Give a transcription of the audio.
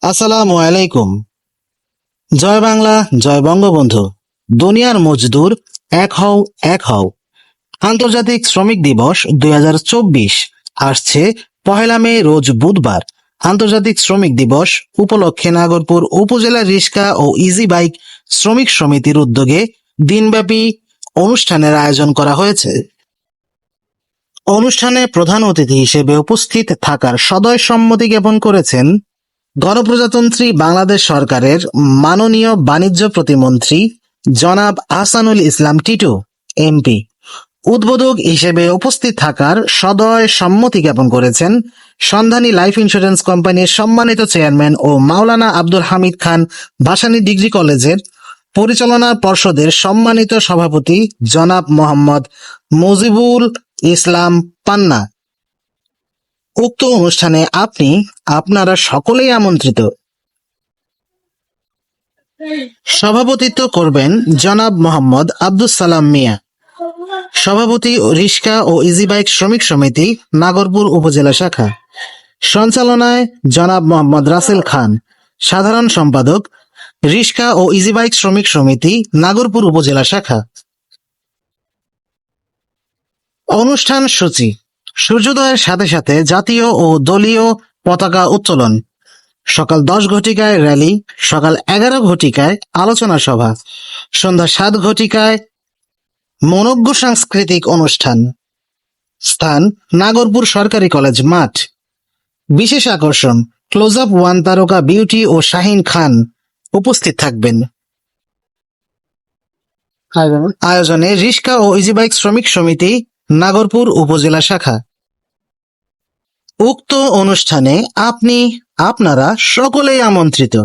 আসসালামু আলাইকুম। জয় বাংলা, জয় বঙ্গবন্ধু। দুনিয়ার মজদুর, এক হও, এক হও। আন্তর্জাতিক শ্রমিক দিবস 2024 আসছে 1 মে, রোজ বুধবার। আন্তর্জাতিক শ্রমিক দিবস উপলক্ষে নাগরপুর উপজেলা রিক্সা ও ইজি বাইক শ্রমিক সমিতির উদ্যোগে দিনব্যাপী অনুষ্ঠানের আয়োজন করা হয়েছে। অনুষ্ঠানে প্রধান অতিথি হিসেবে উপস্থিত থাকার সদয় সম্মতি জ্ঞাপন করেছেন গণপ্রজাতন্ত্রী বাংলাদেশ সরকারের মাননীয় বাণিজ্য প্রতিমন্ত্রী জনাব আহসানুল ইসলাম টিটু এমপি। উদ্বোধক হিসেবে উপস্থিত থাকার সদয় সম্মতি জ্ঞাপন করেছেন সন্ধানী লাইফ ইন্স্যুরেন্স কোম্পানির সম্মানিত চেয়ারম্যান ও মাওলানা আব্দুল হামিদ খান ভাসানী ডিগ্রি কলেজের পরিচালনা পর্ষদের সম্মানিত সভাপতি জনাব মোহাম্মদ মুজিবুল ইসলাম পান্না। উক্ত অনুষ্ঠানে আপনারা সকলেই আমন্ত্রিত। সভাপতিত্ব করবেন জনাব মোহাম্মদ আব্দুস সালাম মিয়া, সভাপতি রিক্সা ও ইজি বাইক শ্রমিক সমিতি নাগরপুর উপজেলা শাখা। সঞ্চালনায় জনাব মোহাম্মদ রাসেল খান, সাধারণ সম্পাদক রিক্সা ও ইজি বাইক শ্রমিক সমিতি নাগরপুর উপজেলা শাখা। অনুষ্ঠান সূচি: সূর্যোদয়ের সাথে সাথে জাতীয় ও দলীয় পতাকা উত্তোলন, সকাল 10 ঘটিকায় র্যালি, সকাল 11 ঘটিকায় আলোচনা সভা, সন্ধ্যা 7 ঘটিকায় মনোজ্ঞ সাংস্কৃতিক অনুষ্ঠান। স্থান: নাগরপুর সরকারি কলেজ মাঠ। বিশেষ আকর্ষণ: ক্লোজ আপ 1 তারকা বিউটি ও শাহিন খান উপস্থিত থাকবেন। আয়োজনে রিক্সা ও ইজি বাইক শ্রমিক সমিতি নাগরপুর উপজেলা শাখা। উক্ত অনুষ্ঠানে আপনারা সকলেই আমন্ত্রিত।